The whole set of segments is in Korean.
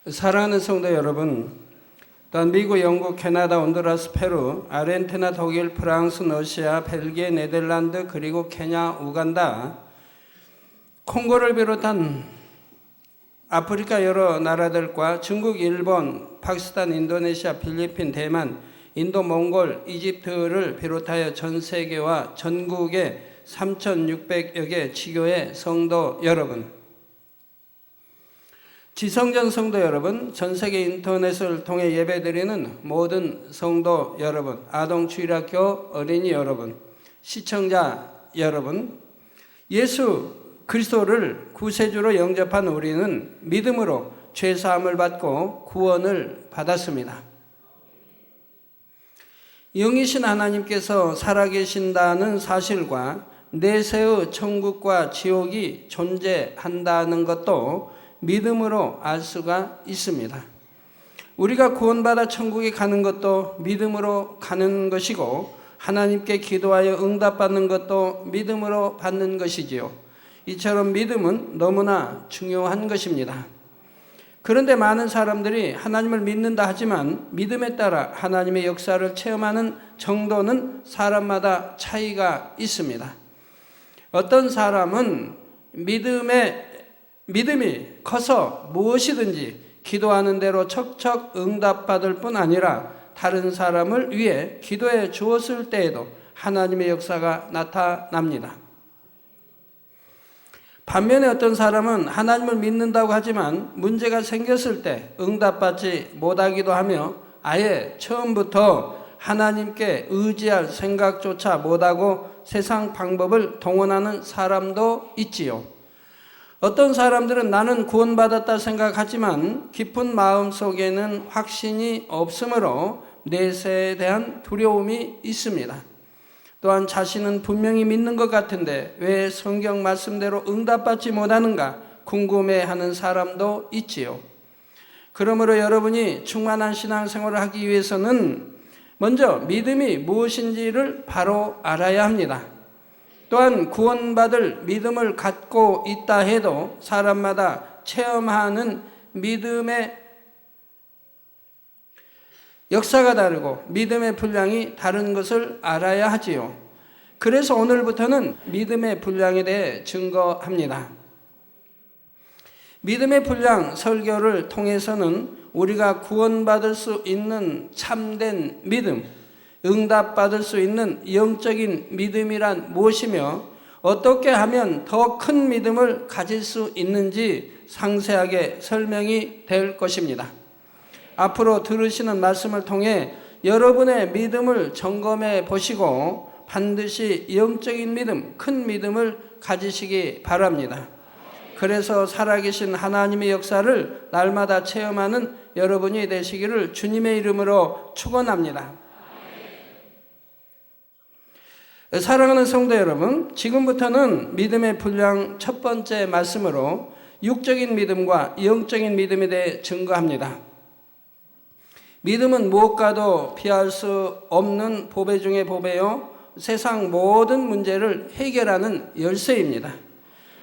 사랑하는 성도 여러분, 또한 미국, 영국, 캐나다, 온두라스, 페루, 아르헨티나, 독일, 프랑스, 러시아, 벨기에, 네덜란드, 그리고 케냐, 우간다, 콩고를 비롯한 아프리카 여러 나라들과 중국, 일본, 파키스탄, 인도네시아, 필리핀, 대만, 인도, 몽골, 이집트를 비롯하여 전 세계와 전국의 3,600여 개 지교의 성도 여러분, 지성전 성도 여러분, 전 세계 인터넷을 통해 예배드리는 모든 성도 여러분, 아동주일학교 어린이 여러분, 시청자 여러분, 예수 그리스도를 구세주로 영접한 우리는 믿음으로 죄사함을 받고 구원을 받았습니다. 영이신 하나님께서 살아계신다는 사실과 내세의 천국과 지옥이 존재한다는 것도 믿음으로 알 수가 있습니다. 우리가 구원받아 천국에 가는 것도 믿음으로 가는 것이고, 하나님께 기도하여 응답받는 것도 믿음으로 받는 것이지요. 이처럼 믿음은 너무나 중요한 것입니다. 그런데 많은 사람들이 하나님을 믿는다 하지만 믿음에 따라 하나님의 역사를 체험하는 정도는 사람마다 차이가 있습니다. 어떤 사람은 믿음이 커서 무엇이든지 기도하는 대로 척척 응답받을 뿐 아니라 다른 사람을 위해 기도해 주었을 때에도 하나님의 역사가 나타납니다. 반면에 어떤 사람은 하나님을 믿는다고 하지만 문제가 생겼을 때 응답받지 못하기도 하며 아예 처음부터 하나님께 의지할 생각조차 못하고 세상 방법을 동원하는 사람도 있지요. 어떤 사람들은 나는 구원받았다 생각하지만 깊은 마음 속에는 확신이 없으므로 내세에 대한 두려움이 있습니다. 또한 자신은 분명히 믿는 것 같은데 왜 성경 말씀대로 응답받지 못하는가 궁금해하는 사람도 있지요. 그러므로 여러분이 충만한 신앙생활을 하기 위해서는 먼저 믿음이 무엇인지를 바로 알아야 합니다. 또한 구원받을 믿음을 갖고 있다 해도 사람마다 체험하는 믿음의 역사가 다르고 믿음의 분량이 다른 것을 알아야 하지요. 그래서 오늘부터는 믿음의 분량에 대해 증거합니다. 믿음의 분량 설교를 통해서는 우리가 구원받을 수 있는 참된 믿음, 응답받을 수 있는 영적인 믿음이란 무엇이며 어떻게 하면 더 큰 믿음을 가질 수 있는지 상세하게 설명이 될 것입니다. 앞으로 들으시는 말씀을 통해 여러분의 믿음을 점검해 보시고 반드시 영적인 믿음, 큰 믿음을 가지시기 바랍니다. 그래서 살아계신 하나님의 역사를 날마다 체험하는 여러분이 되시기를 주님의 이름으로 축원합니다. 사랑하는 성도 여러분, 지금부터는 믿음의 분량 첫 번째 말씀으로 육적인 믿음과 영적인 믿음에 대해 증거합니다. 믿음은 무엇과도 피할 수 없는 보배 중의 보배요, 세상 모든 문제를 해결하는 열쇠입니다.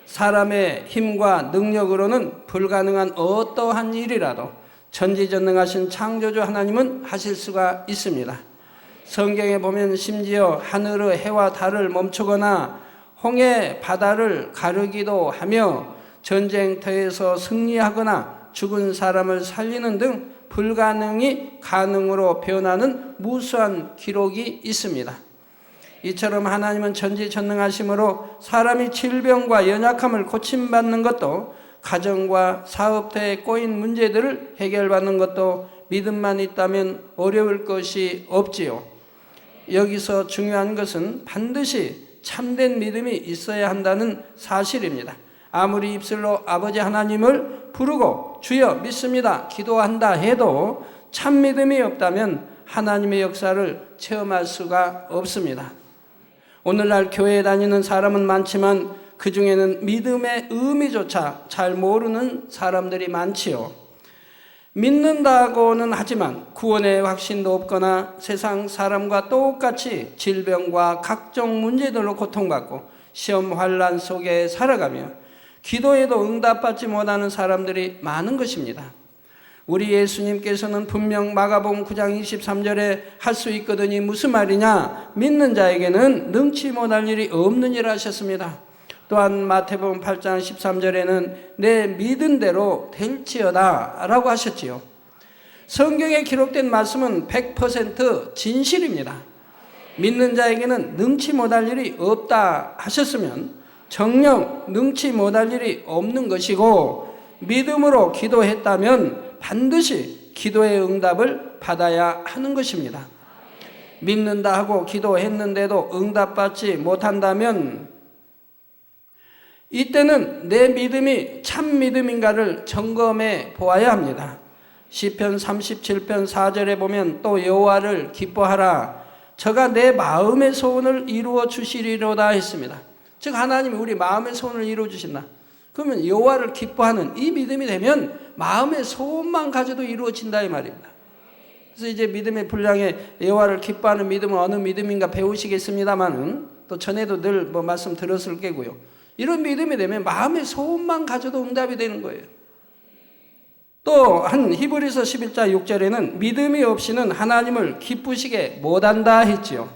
사람의 힘과 능력으로는 불가능한 어떠한 일이라도 전지전능하신 창조주 하나님은 하실 수가 있습니다. 성경에 보면 심지어 하늘의 해와 달을 멈추거나 홍해 바다를 가르기도 하며 전쟁터에서 승리하거나 죽은 사람을 살리는 등 불가능이 가능으로 변하는 무수한 기록이 있습니다. 이처럼 하나님은 전지전능하심으로 사람이 질병과 연약함을 고침받는 것도 가정과 사업터에 꼬인 문제들을 해결받는 것도 믿음만 있다면 어려울 것이 없지요. 여기서 중요한 것은 반드시 참된 믿음이 있어야 한다는 사실입니다. 아무리 입술로 아버지 하나님을 부르고 주여 믿습니다 기도한다 해도 참 믿음이 없다면 하나님의 역사를 체험할 수가 없습니다. 오늘날 교회에 다니는 사람은 많지만 그 중에는 믿음의 의미조차 잘 모르는 사람들이 많지요. 믿는다고는 하지만 구원의 확신도 없거나 세상 사람과 똑같이 질병과 각종 문제들로 고통받고 시험 환난 속에 살아가며 기도에도 응답받지 못하는 사람들이 많은 것입니다. 우리 예수님께서는 분명 마가복음 9장 23절에 할 수 있거든이 무슨 말이냐? 믿는 자에게는 능치 못할 일이 없느니라 하셨습니다. 또한 마태복음 8장 13절에는 내 믿은 대로 될지어다 라고 하셨지요. 성경에 기록된 말씀은 100% 진실입니다. 믿는 자에게는 능치 못할 일이 없다 하셨으면 정녕 능치 못할 일이 없는 것이고, 믿음으로 기도했다면 반드시 기도의 응답을 받아야 하는 것입니다. 믿는다 하고 기도했는데도 응답받지 못한다면 이때는 내 믿음이 참 믿음인가를 점검해 보아야 합니다. 시편 37편 4절에 보면 또 여호와를 기뻐하라, 저가 내 마음의 소원을 이루어 주시리로다 했습니다. 즉 하나님이 우리 마음의 소원을 이루어 주신다. 그러면 여호와를 기뻐하는 이 믿음이 되면 마음의 소원만 가져도 이루어진다 이 말입니다. 그래서 이제 믿음의 분량에 여호와를 기뻐하는 믿음은 어느 믿음인가 배우시겠습니다만은, 또 전에도 늘 말씀 들었을 게고요. 이런 믿음이 되면 마음의 소원만 가져도 응답이 되는 거예요. 또 한 히브리서 11장 6절에는 믿음이 없이는 하나님을 기쁘시게 못한다 했지요.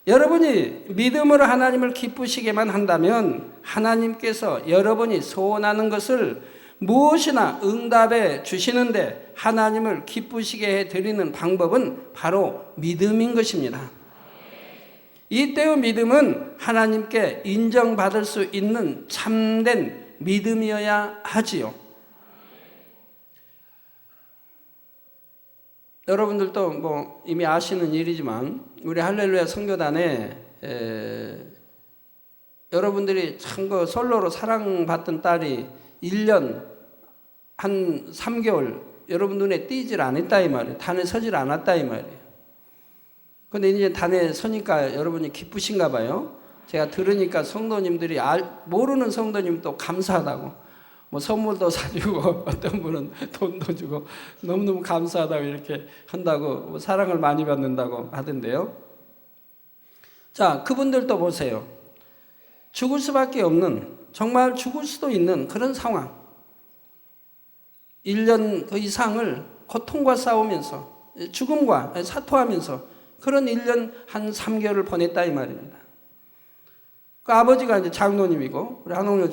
여러분이 믿음으로 하나님을 기쁘시게만 한다면 하나님께서 여러분이 소원하는 것을 무엇이나 응답해 주시는데, 하나님을 기쁘시게 해드리는 방법은 바로 믿음인 것입니다. 이때의 믿음은 하나님께 인정받을 수 있는 참된 믿음이어야 하지요. 여러분들도 이미 아시는 일이지만 우리 할렐루야 선교단에 여러분들이 참 솔로로 사랑받던 딸이 1년 한 3개월 여러분 눈에 띄질 않았다 이 말이에요. 단에 서질 않았다 이 말이에요. 근데 이제 단에 서니까 여러분이 기쁘신가 봐요. 제가 들으니까 성도님들이 모르는 성도님도 감사하다고, 선물도 사주고 어떤 분은 돈도 주고 너무너무 감사하다고 이렇게 한다고, 사랑을 많이 받는다고 하던데요. 자, 그분들도 보세요. 죽을 수밖에 없는, 정말 죽을 수도 있는 그런 상황, 1년 그 이상을 고통과 싸우면서 죽음과 사토하면서 그런 1년 한 3개월을 보냈다 이 말입니다. 그 아버지가 이제 장로님이고 우리 한홍열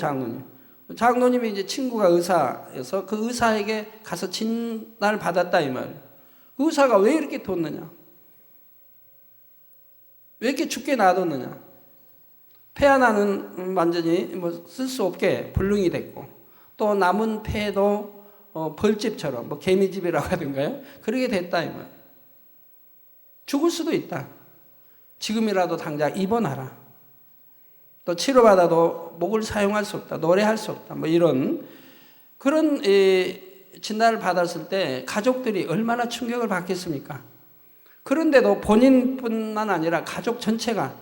장로님이 이제 친구가 의사여서 그 의사에게 가서 진단을 받았다 이 말이에요. 그 의사가 왜 이렇게 뒀느냐? 왜 이렇게 죽게 놔뒀느냐? 폐 하나는 완전히 쓸 수 없게 불능이 됐고, 또 남은 폐도 벌집처럼 개미집이라고 하던가요? 그렇게 됐다 이 말이에요. 죽을 수도 있다. 지금이라도 당장 입원하라. 또 치료받아도 목을 사용할 수 없다. 노래할 수 없다. 이런 그런 진단을 받았을 때 가족들이 얼마나 충격을 받겠습니까? 그런데도 본인뿐만 아니라 가족 전체가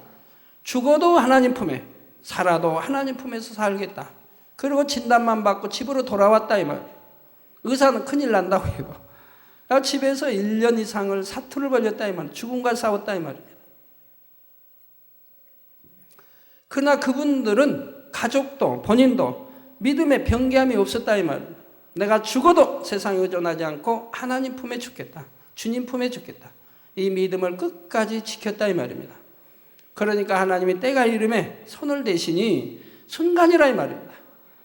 죽어도 하나님 품에, 살아도 하나님 품에서 살겠다. 그리고 진단만 받고 집으로 돌아왔다 이 말이에요. 의사는 큰일 난다고 해도 집에서 1년 이상을 사투를 벌였다 이 말이에요. 죽음과 싸웠다 이 말입니다. 그러나 그분들은 가족도 본인도 믿음의 변개함이 없었다 이 말입니다. 내가 죽어도 세상에 의존하지 않고 하나님 품에 죽겠다. 주님 품에 죽겠다. 이 믿음을 끝까지 지켰다 이 말입니다. 그러니까 하나님이 때가 이름에 손을 대시니 순간이라 이 말입니다.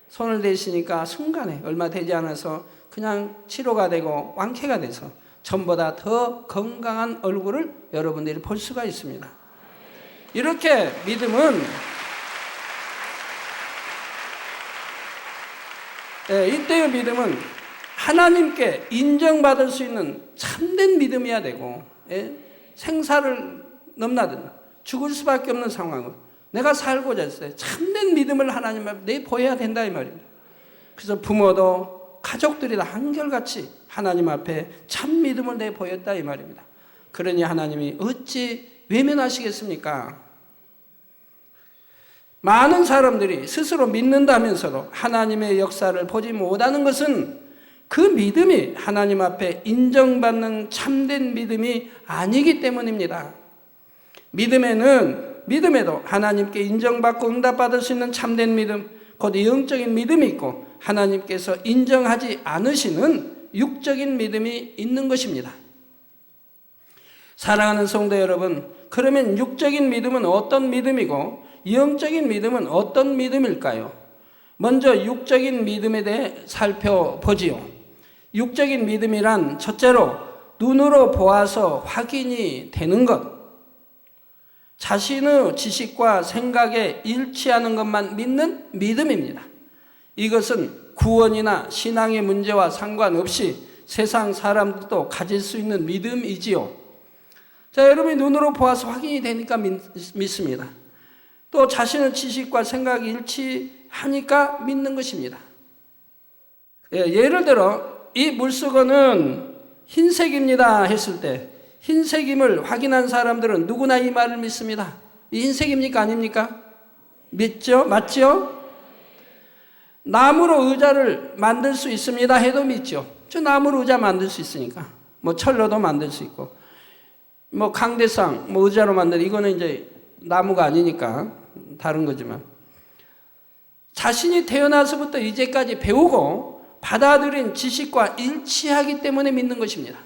손을 대시니까 순간에 얼마 되지 않아서 그냥 치료가 되고 완쾌가 돼서 전보다 더 건강한 얼굴을 여러분들이 볼 수가 있습니다. 이렇게 믿음은 이때의 믿음은 하나님께 인정받을 수 있는 참된 믿음이어야 되고, 생사를 넘나드는 죽을 수밖에 없는 상황을 내가 살고자 했어요. 참된 믿음을 하나님 앞에 내보여야 된다 이 말입니다. 그래서 부모도 가족들이 다 한결같이 하나님 앞에 참 믿음을 내보였다 이 말입니다. 그러니 하나님이 어찌 외면하시겠습니까? 많은 사람들이 스스로 믿는다면서도 하나님의 역사를 보지 못하는 것은 그 믿음이 하나님 앞에 인정받는 참된 믿음이 아니기 때문입니다. 믿음에도 하나님께 인정받고 응답받을 수 있는 참된 믿음, 곧 영적인 믿음이 있고, 하나님께서 인정하지 않으시는 육적인 믿음이 있는 것입니다. 사랑하는 성도 여러분, 그러면 육적인 믿음은 어떤 믿음이고 영적인 믿음은 어떤 믿음일까요? 먼저 육적인 믿음에 대해 살펴보지요. 육적인 믿음이란 첫째로 눈으로 보아서 확인이 되는 것, 자신의 지식과 생각에 일치하는 것만 믿는 믿음입니다. 이것은 구원이나 신앙의 문제와 상관없이 세상 사람들도 가질 수 있는 믿음이지요. 자, 여러분이 눈으로 보아서 확인이 되니까 믿습니다. 또 자신의 지식과 생각이 일치하니까 믿는 것입니다. 예를 들어 이 물수건은 흰색입니다 했을 때 흰색임을 확인한 사람들은 누구나 이 말을 믿습니다. 이 흰색입니까 아닙니까? 믿죠? 맞죠? 나무로 의자를 만들 수 있습니다 해도 믿죠. 저 나무로 의자 만들 수 있으니까. 뭐 철로도 만들 수 있고 뭐 강대상 뭐 의자로 만들, 이거는 이제 나무가 아니니까 다른 거지만, 자신이 태어나서부터 이제까지 배우고 받아들인 지식과 일치하기 때문에 믿는 것입니다.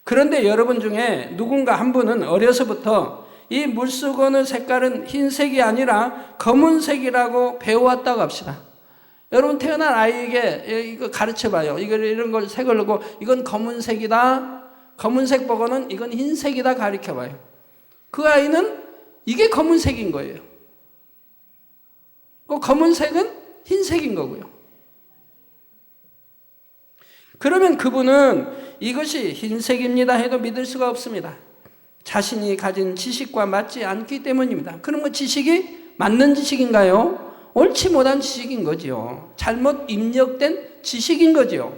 그런데 여러분 중에 누군가 한 분은 어려서부터 이 물수건의 색깔은 흰색이 아니라 검은색이라고 배워왔다고 합시다. 여러분 태어난 아이에게 이거 가르쳐봐요. 이런 걸 색을 넣고 이건 검은색이다, 검은색 보고는 이건 흰색이다 가르쳐봐요. 그 아이는 이게 검은색인 거예요. 그 검은색은 흰색인 거고요. 그러면 그분은 이것이 흰색입니다 해도 믿을 수가 없습니다. 자신이 가진 지식과 맞지 않기 때문입니다. 그럼 그 지식이 맞는 지식인가요? 옳지 못한 지식인 거지요. 잘못 입력된 지식인 거지요.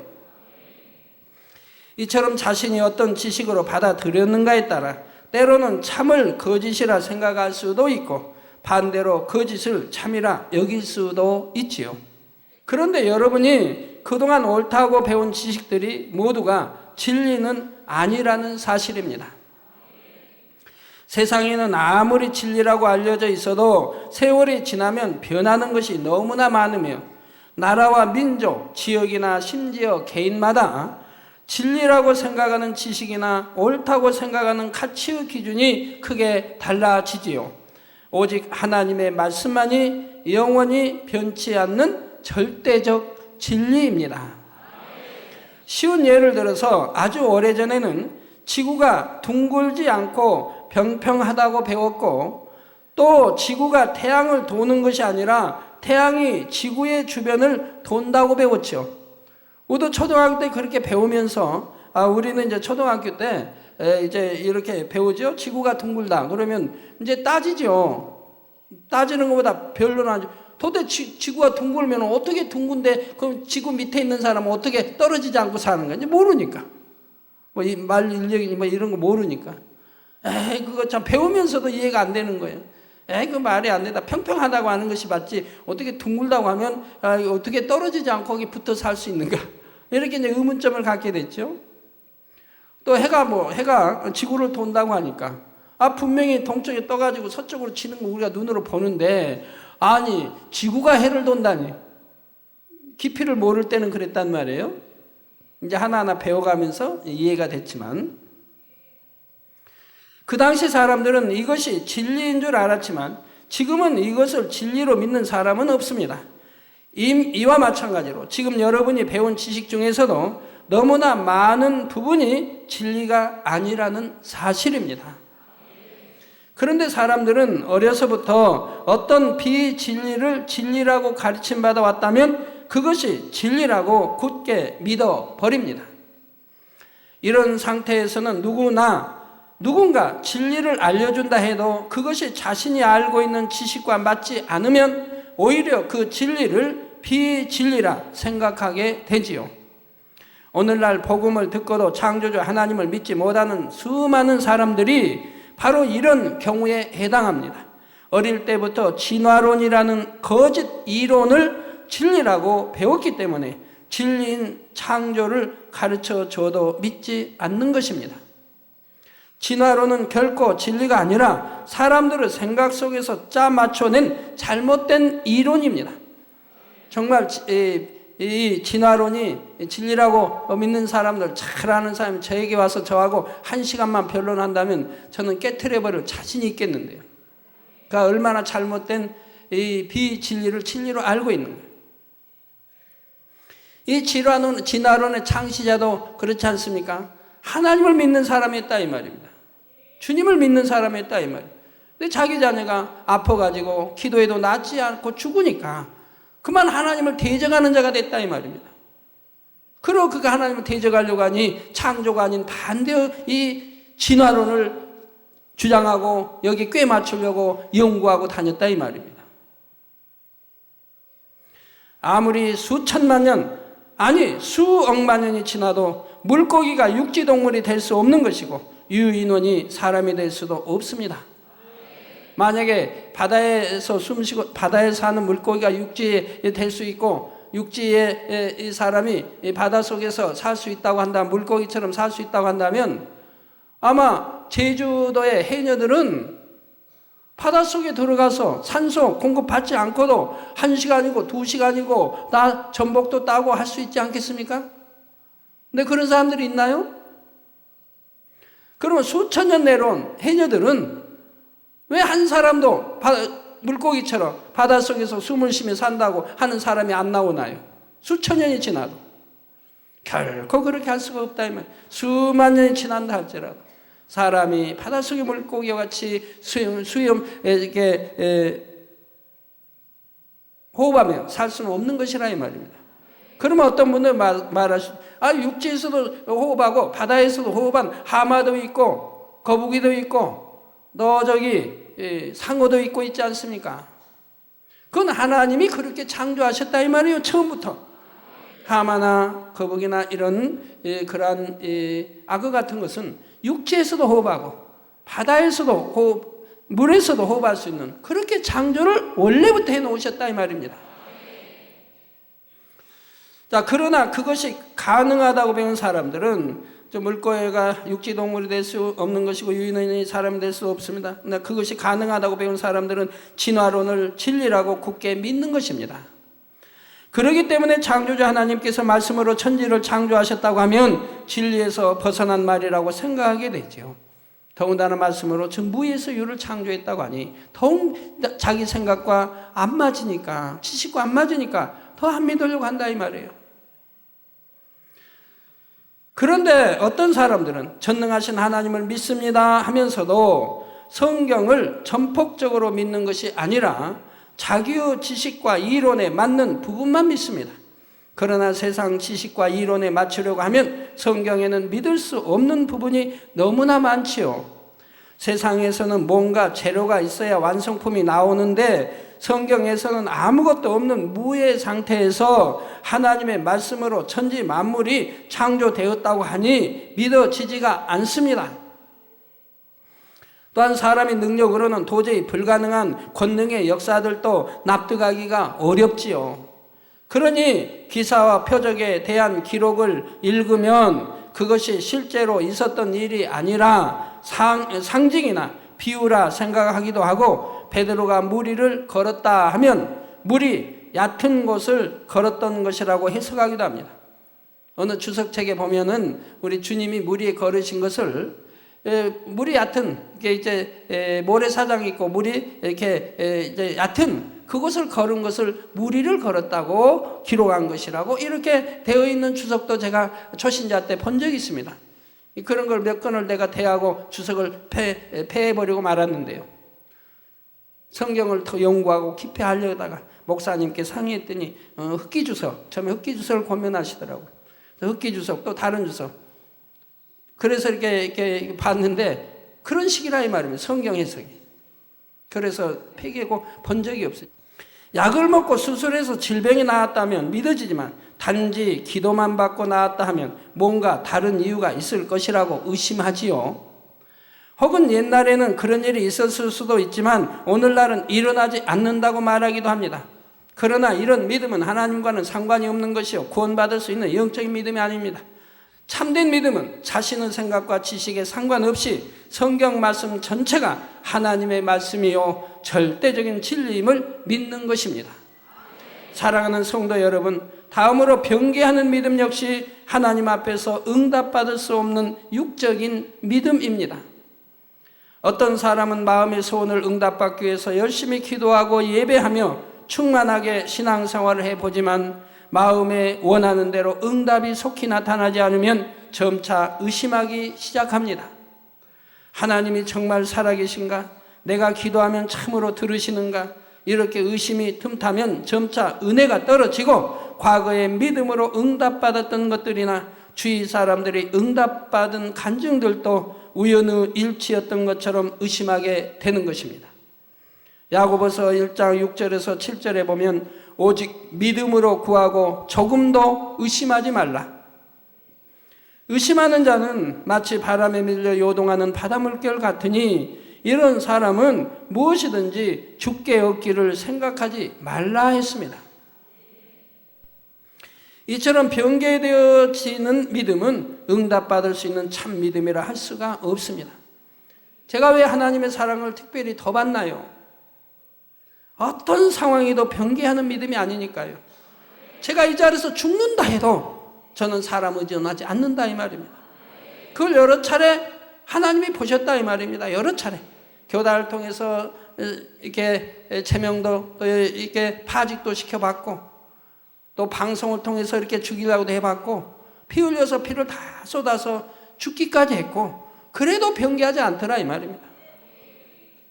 이처럼 자신이 어떤 지식으로 받아들였는가에 따라 때로는 참을 거짓이라 생각할 수도 있고 반대로 거짓을 참이라 여길 수도 있지요. 그런데 여러분이 그동안 옳다고 배운 지식들이 모두가 진리는 아니라는 사실입니다. 세상에는 아무리 진리라고 알려져 있어도 세월이 지나면 변하는 것이 너무나 많으며 나라와 민족, 지역이나 심지어 개인마다 진리라고 생각하는 지식이나 옳다고 생각하는 가치의 기준이 크게 달라지지요. 오직 하나님의 말씀만이 영원히 변치 않는 절대적 진리입니다. 쉬운 예를 들어서 아주 오래전에는 지구가 둥글지 않고 평평하다고 배웠고, 또 지구가 태양을 도는 것이 아니라 태양이 지구의 주변을 돈다고 배웠죠. 우리도 초등학교 때 그렇게 배우면서 우리는 이제 초등학교 때 이제 이렇게 배우죠. 지구가 둥글다 그러면 이제 따지죠. 따지는 것보다 별로는 도대체 지구가 둥글면 어떻게 둥근데 그럼 지구 밑에 있는 사람은 어떻게 떨어지지 않고 사는 건지 모르니까, 뭐 이 말 인력이니 뭐 이런 거 모르니까, 그거 참 배우면서도 이해가 안 되는 거예요. 그 말이 안 된다. 평평하다고 하는 것이 맞지 어떻게 둥글다고 하면 어떻게 떨어지지 않고 거기 붙어 살 수 있는가, 이렇게 이제 의문점을 갖게 됐죠. 또 해가 지구를 돈다고 하니까 분명히 동쪽에 떠가지고 서쪽으로 치는 거 우리가 눈으로 보는데, 아니 지구가 해를 돈다니. 깊이를 모를 때는 그랬단 말이에요. 이제 하나하나 배워가면서 이해가 됐지만, 그 당시 사람들은 이것이 진리인 줄 알았지만 지금은 이것을 진리로 믿는 사람은 없습니다. 이와 마찬가지로 지금 여러분이 배운 지식 중에서도 너무나 많은 부분이 진리가 아니라는 사실입니다. 그런데 사람들은 어려서부터 어떤 비진리를 진리라고 가르침받아 왔다면 그것이 진리라고 굳게 믿어버립니다. 이런 상태에서는 누군가 진리를 알려준다 해도 그것이 자신이 알고 있는 지식과 맞지 않으면 오히려 그 진리를 비진리라 생각하게 되지요. 오늘날 복음을 듣고도 창조주 하나님을 믿지 못하는 수많은 사람들이 바로 이런 경우에 해당합니다. 어릴 때부터 진화론이라는 거짓 이론을 진리라고 배웠기 때문에 진리인 창조를 가르쳐 줘도 믿지 않는 것입니다. 진화론은 결코 진리가 아니라 사람들의 생각 속에서 짜 맞춰낸 잘못된 이론입니다. 정말 이 진화론이 진리라고 믿는 사람들, 잘 아는 사람이 저에게 와서 저하고 1시간만 변론한다면 저는 깨트려버릴 자신이 있겠는데요. 그러니까 얼마나 잘못된 이 비진리를 진리로 알고 있는 거예요. 이 진화론의 창시자도 그렇지 않습니까? 하나님을 믿는 사람이었다 이 말입니다. 주님을 믿는 사람이었다 이 말이에요. 근데 자기 자녀가 아파가지고 기도해도 낫지 않고 죽으니까 그만 하나님을 대적하는 자가 됐다 이 말입니다. 그러고 그가 하나님을 대적하려고 하니 창조가 아닌 반대의 이 진화론을 주장하고 여기 꽤 맞추려고 연구하고 다녔다 이 말입니다. 아무리 수천만 년, 아니 수억만 년이 지나도 물고기가 육지동물이 될 수 없는 것이고 유인원이 사람이 될 수도 없습니다. 만약에 바다에서 숨쉬고 바다에 사는 물고기가 육지에 될 수 있고 육지에 이 사람이 바다 속에서 살 수 있다고 한다면, 물고기처럼 살 수 있다고 한다면 아마 제주도의 해녀들은 바닷속에 들어가서 산소 공급받지 않고도 1시간이고 2시간이고 나 전복도 따고 할 수 있지 않겠습니까? 근데 그런 사람들이 있나요? 그러면 수천 년 내려온 해녀들은 왜 한 사람도 물고기처럼 바닷속에서 숨을 쉬며 산다고 하는 사람이 안 나오나요? 수천 년이 지나도. 결코 그렇게 할 수가 없다 이 말이에요. 수만 년이 지난다 할지라도 사람이 바닷속의 물고기와 같이 호흡하며 살 수는 없는 것이라 이 말입니다. 그러면 어떤 분들 말하시죠. 육지에서도 호흡하고 바다에서도 호흡한 하마도 있고 거북이도 있고 너 저기 상어도 있고 있지 않습니까? 그건 하나님이 그렇게 창조하셨다 이 말이에요. 처음부터 하마나 거북이나 이런 그러한 악어 같은 것은 육지에서도 호흡하고 바다에서도 물에서도 호흡할 수 있는 그렇게 창조를 원래부터 해놓으셨다 이 말입니다. 자, 그러나 그것이 가능하다고 배운 사람들은 물고기가 육지동물이 될 수 없는 것이고 유인원이 사람이 될 수 없습니다. 그러나 그것이 가능하다고 배운 사람들은 진화론을 진리라고 굳게 믿는 것입니다. 그렇기 때문에 창조주 하나님께서 말씀으로 천지를 창조하셨다고 하면 진리에서 벗어난 말이라고 생각하게 되죠. 더군다나 말씀으로 저 무에서 유를 창조했다고 하니 더욱 자기 생각과 안 맞으니까, 지식과 안 맞으니까 더 안 믿으려고 한다 이 말이에요. 그런데 어떤 사람들은 전능하신 하나님을 믿습니다 하면서도 성경을 전폭적으로 믿는 것이 아니라 자기의 지식과 이론에 맞는 부분만 믿습니다. 그러나 세상 지식과 이론에 맞추려고 하면 성경에는 믿을 수 없는 부분이 너무나 많지요. 세상에서는 뭔가 재료가 있어야 완성품이 나오는데 성경에서는 아무것도 없는 무의 상태에서 하나님의 말씀으로 천지 만물이 창조되었다고 하니 믿어지지가 않습니다. 또한 사람의 능력으로는 도저히 불가능한 권능의 역사들도 납득하기가 어렵지요. 그러니 기사와 표적에 대한 기록을 읽으면 그것이 실제로 있었던 일이 아니라 상징이나 비유라 생각하기도 하고, 베드로가 무리를 걸었다 하면 물이 얕은 곳을 걸었던 것이라고 해석하기도 합니다. 어느 주석책에 보면은 우리 주님이 무리에 걸으신 것을 물이 얕은, 이게 이제 모래사장이 있고 물이 이렇게 이제 얕은 그곳을 걸은 것을 무리를 걸었다고 기록한 것이라고 이렇게 되어 있는 주석도 제가 초신자 때 본 적이 있습니다. 그런 걸 몇 건을 내가 대하고 주석을 폐해버리고 말았는데요. 성경을 더 연구하고 깊이 하려다가 목사님께 상의했더니 흑기주석, 처음에 흑기주석을 권면하시더라고요. 흑기주석 또 다른 주석. 그래서 이렇게 봤는데 그런 식이라 이 말입니다. 성경 해석이. 그래서 폐기하고 본 적이 없어요. 약을 먹고 수술해서 질병이 나았다면 믿어지지만 단지 기도만 받고 나았다 하면 뭔가 다른 이유가 있을 것이라고 의심하지요. 혹은 옛날에는 그런 일이 있었을 수도 있지만 오늘날은 일어나지 않는다고 말하기도 합니다. 그러나 이런 믿음은 하나님과는 상관이 없는 것이요 구원받을 수 있는 영적인 믿음이 아닙니다. 참된 믿음은 자신의 생각과 지식에 상관없이 성경 말씀 전체가 하나님의 말씀이요 절대적인 진리임을 믿는 것입니다. 사랑하는 성도 여러분, 다음으로 변개하는 믿음 역시 하나님 앞에서 응답받을 수 없는 육적인 믿음입니다. 어떤 사람은 마음의 소원을 응답받기 위해서 열심히 기도하고 예배하며 충만하게 신앙생활을 해보지만 마음에 원하는 대로 응답이 속히 나타나지 않으면 점차 의심하기 시작합니다. 하나님이 정말 살아계신가? 내가 기도하면 참으로 들으시는가? 이렇게 의심이 틈타면 점차 은혜가 떨어지고 과거의 믿음으로 응답받았던 것들이나 주위 사람들이 응답받은 간증들도 우연의 일치였던 것처럼 의심하게 되는 것입니다. 야고보서 1장 6절에서 7절에 보면 오직 믿음으로 구하고 조금도 의심하지 말라. 의심하는 자는 마치 바람에 밀려 요동하는 바닷물결 같으니 이런 사람은 무엇이든지 죽게 얻기를 생각하지 말라 했습니다. 이처럼 변개되어지는 믿음은 응답받을 수 있는 참 믿음이라 할 수가 없습니다. 제가 왜 하나님의 사랑을 특별히 더 받나요? 어떤 상황에도 변개하는 믿음이 아니니까요. 제가 이 자리에서 죽는다 해도 저는 사람 의존하지 않는다 이 말입니다. 그걸 여러 차례 하나님이 보셨다 이 말입니다. 여러 차례 교단을 통해서 이렇게 제명도 이렇게 파직도 시켜봤고 또 방송을 통해서 이렇게 죽이려고도 해봤고 피 흘려서 피를 다 쏟아서 죽기까지 했고 그래도 변개하지 않더라 이 말입니다.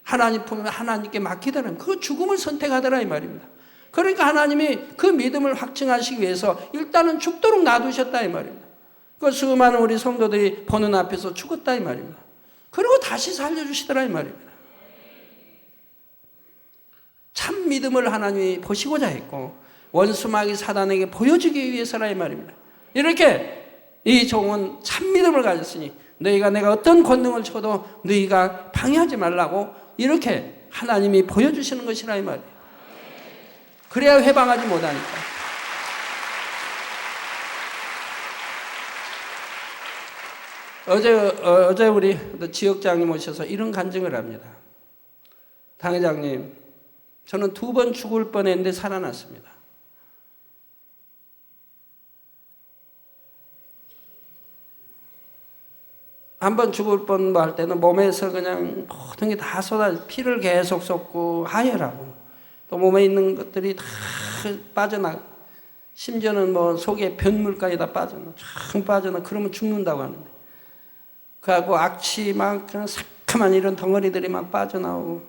하나님 품에 하나님께 맡기더라면 그 죽음을 선택하더라 이 말입니다. 그러니까 하나님이 그 믿음을 확증하시기 위해서 일단은 죽도록 놔두셨다 이 말입니다. 그 수많은 우리 성도들이 보는 앞에서 죽었다 이 말입니다. 그리고 다시 살려주시더라 이 말입니다. 참 믿음을 하나님이 보시고자 했고 원수마귀 사단에게 보여주기 위해서라 이 말입니다. 이렇게 이 종은 참 믿음을 가졌으니 너희가 내가 어떤 권능을 줘도 너희가 방해하지 말라고 이렇게 하나님이 보여주시는 것이라 이 말이에요. 그래야 회방하지 못하니까. 어제 우리 지역장님 오셔서 이런 간증을 합니다. 당 회장님, 저는 2번 죽을 뻔했는데 살아났습니다. 한 번 죽을 뻔 할 때는 몸에서 그냥 모든 게 다 피를 계속 쏟고 하혈하고 또 몸에 있는 것들이 다 빠져나가. 심지어는 뭐 속에 변물까지 다 빠져나 그러면 죽는다고 하는데. 그하고 악취 막 그냥 새카만 이런 덩어리들이 막 빠져나오고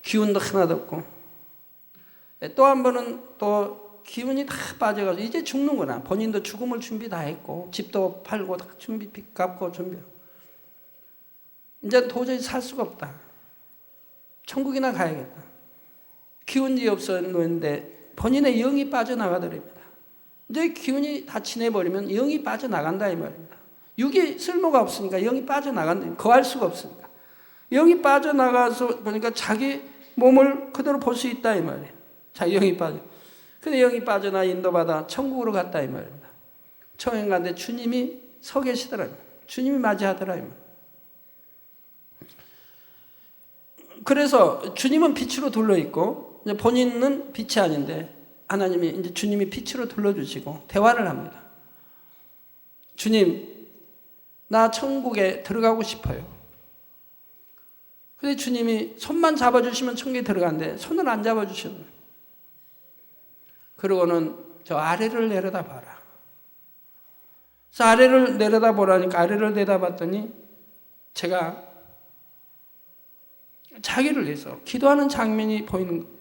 기운도 하나도 없고 또 한 번은 또 기운이 다 빠져가지고 이제 죽는구나. 본인도 죽음을 준비 다 했고 집도 팔고 다 준비 빚 갚고 준비. 이제 도저히 살 수가 없다. 천국이나 가야겠다. 기운이 없었는데 본인의 영이 빠져나가더랍니다. 이제 기운이 다 지내버리면 영이 빠져나간다 이 말입니다. 육이 쓸모가 없으니까 영이 빠져나간다. 거할 수가 없으니까. 영이 빠져나가서 보니까 자기 몸을 그대로 볼 수 있다 이 말이에요. 자기 영이 빠져. 근데 영이 빠져나 인도받아 천국으로 갔다 이 말입니다. 천국 갔는데 주님이 서 계시더라고요. 주님이 맞이하더라 이 말이에요. 그래서 주님은 빛으로 둘러있고 본인은 빛이 아닌데 하나님이 이제 주님이 빛으로 둘러주시고 대화를 합니다. 주님, 나 천국에 들어가고 싶어요. 근데 주님이 손만 잡아주시면 천국에 들어간대. 손을 안 잡아주셨네. 그러고는 저 아래를 내려다봐라. 그래서 아래를 내려다보라니까 아래를 내다봤더니 제가 자기를 위해서 기도하는 장면이 보이는 겁니다.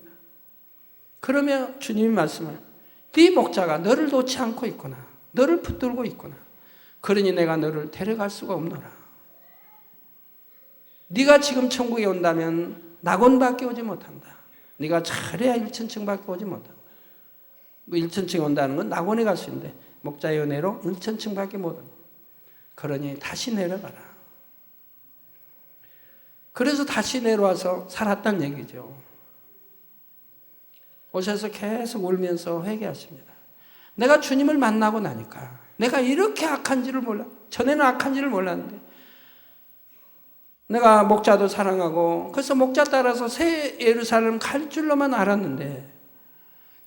그러면 주님이 말씀을 네 목자가 너를 놓지 않고 있구나. 너를 붙들고 있구나. 그러니 내가 너를 데려갈 수가 없노라. 네가 지금 천국에 온다면 낙원밖에 오지 못한다. 네가 잘해야 1천층밖에 오지 못한다. 1천층 온다는 건 낙원에 갈 수 있는데 목자의 은혜로 1천층밖에 못 온다. 그러니 다시 내려가라. 그래서 다시 내려와서 살았다는 얘기죠. 오셔서 계속 울면서 회개하십니다. 내가 주님을 만나고 나니까 내가 이렇게 악한지를 몰라. 전에는 악한지를 몰랐는데 내가 목자도 사랑하고 그래서 목자 따라서 새 예루살렘 갈 줄로만 알았는데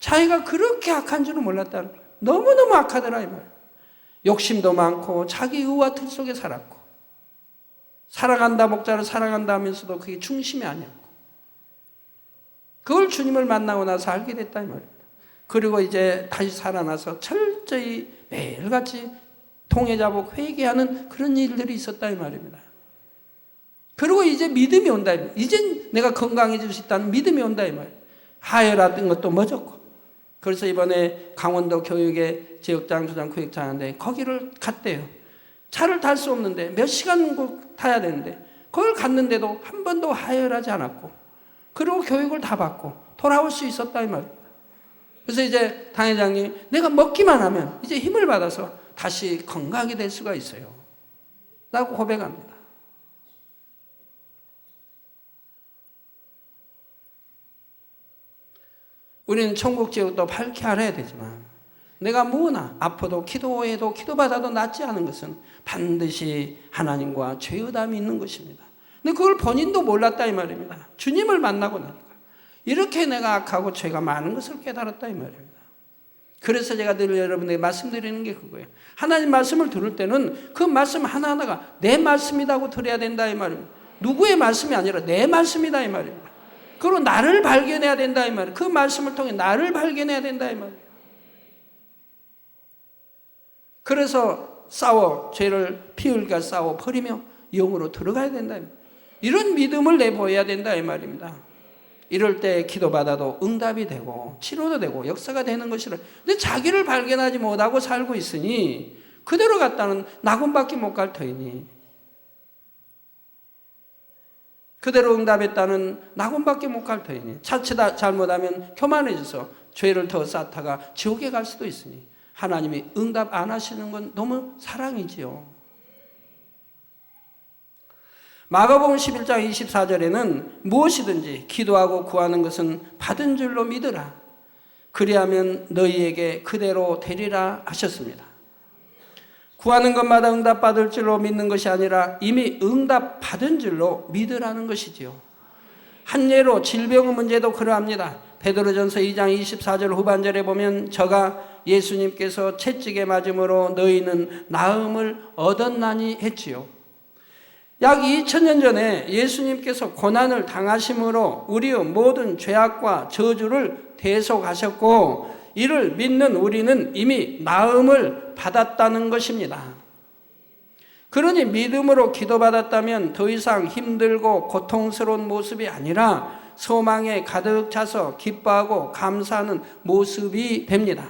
자기가 그렇게 악한 줄은 몰랐다는 거예요. 너무너무 악하더라 이 말이에요. 욕심도 많고 자기 의와 틀 속에 살았고, 사랑한다 목자를 사랑한다 하면서도 그게 중심이 아니었고, 그걸 주님을 만나고 나서 알게 됐다 이 말입니다. 그리고 이제 다시 살아나서 철저히 매일같이 통회자복 회개하는 그런 일들이 있었다 이 말입니다. 그리고 이제 믿음이 온다 이 말이에요. 이젠 내가 건강해질 수 있다는 믿음이 온다 이 말이에요. 하혈하던 것도 멎었고. 그래서 이번에 강원도 교육의 지역장, 조장, 구역장인데 거기를 갔대요. 차를 탈 수 없는데 몇 시간 타야 되는데 그걸 갔는데도 한 번도 하혈하지 않았고, 그리고 교육을 다 받고 돌아올 수 있었다 이 말입니다. 그래서 이제 당회장님, 내가 먹기만 하면 이제 힘을 받아서 다시 건강하게 될 수가 있어요 라고 고백합니다. 우리는 천국 지역도 밝게 알아야 되지만, 내가 뭐나 아파도 기도해도 기도받아도 낫지 않은 것은 반드시 하나님과 죄의담이 있는 것입니다. 근데 그걸 본인도 몰랐다 이 말입니다. 주님을 만나고 나니까 이렇게 내가 악하고 죄가 많은 것을 깨달았다 이 말입니다. 그래서 제가 늘 여러분에게 말씀드리는 게 그거예요. 하나님 말씀을 들을 때는 그 말씀 하나하나가 내 말씀이라고 들어야 된다 이 말입니다. 누구의 말씀이 아니라 내 말씀이다 이 말입니다. 그리고 나를 발견해야 된다 이 말이에요. 그 말씀을 통해 나를 발견해야 된다 이 말이에요. 그래서 죄를 피 흘겨 싸워 버리며 영으로 들어가야 된다 이 말이에요. 이런 믿음을 내보여야 된다 이 말입니다. 이럴 때 기도받아도 응답이 되고 치료도 되고 역사가 되는 것이라. 근데 자기를 발견하지 못하고 살고 있으니 그대로 갔다는 낙원밖에 못 갈 터이니, 그대로 응답했다는 낙원밖에 못 갈 터이니, 자칫 잘못하면 교만해져서 죄를 더 쌓다가 지옥에 갈 수도 있으니, 하나님이 응답 안 하시는 건 너무 사랑이지요. 마가복음 11장 24절에는 무엇이든지 기도하고 구하는 것은 받은 줄로 믿으라. 그리하면 너희에게 그대로 되리라 하셨습니다. 구하는 것마다 응답받을 줄로 믿는 것이 아니라 이미 응답받은 줄로 믿으라는 것이지요. 한 예로 질병의 문제도 그러합니다. 베드로전서 2장 24절 후반절에 보면 저가 예수님께서 채찍에 맞음으로 너희는 나음을 얻었나니 했지요. 약 2000년 전에 예수님께서 고난을 당하심으로 우리의 모든 죄악과 저주를 대속하셨고, 이를 믿는 우리는 이미 나음을 받았다는 것입니다. 그러니 믿음으로 기도받았다면 더 이상 힘들고 고통스러운 모습이 아니라 소망에 가득 차서 기뻐하고 감사하는 모습이 됩니다.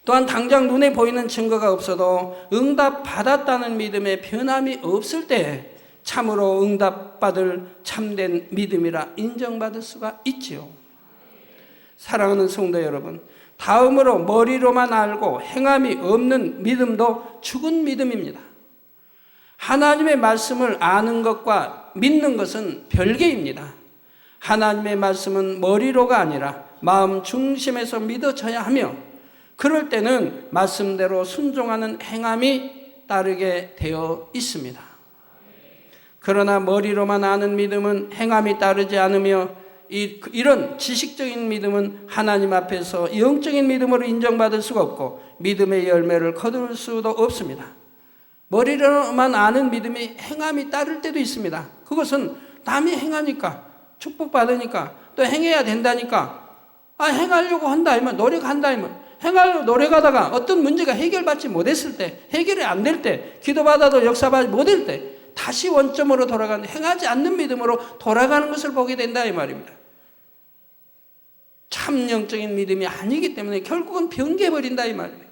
또한 당장 눈에 보이는 증거가 없어도 응답받았다는 믿음에 변함이 없을 때 참으로 응답받을 참된 믿음이라 인정받을 수가 있지요. 사랑하는 성도 여러분, 다음으로 머리로만 알고 행함이 없는 믿음도 죽은 믿음입니다. 하나님의 말씀을 아는 것과 믿는 것은 별개입니다. 하나님의 말씀은 머리로가 아니라 마음 중심에서 믿어져야 하며, 그럴 때는 말씀대로 순종하는 행함이 따르게 되어 있습니다. 그러나 머리로만 아는 믿음은 행함이 따르지 않으며, 이런 지식적인 믿음은 하나님 앞에서 영적인 믿음으로 인정받을 수가 없고 믿음의 열매를 거둘 수도 없습니다. 머리로만 아는 믿음이 행함이 따를 때도 있습니다. 그것은 남이 행하니까, 축복받으니까, 또 행해야 된다니까, 행하려고 한다 하면 노력한다 하면, 행하려고 노력하다가 어떤 문제가 해결받지 못했을 때, 해결이 안 될 때, 기도받아도 역사받지 못할 때 다시 원점으로 돌아가는, 행하지 않는 믿음으로 돌아가는 것을 보게 된다 이 말입니다. 참 영적인 믿음이 아니기 때문에 결국은 변개버린다 이 말이에요.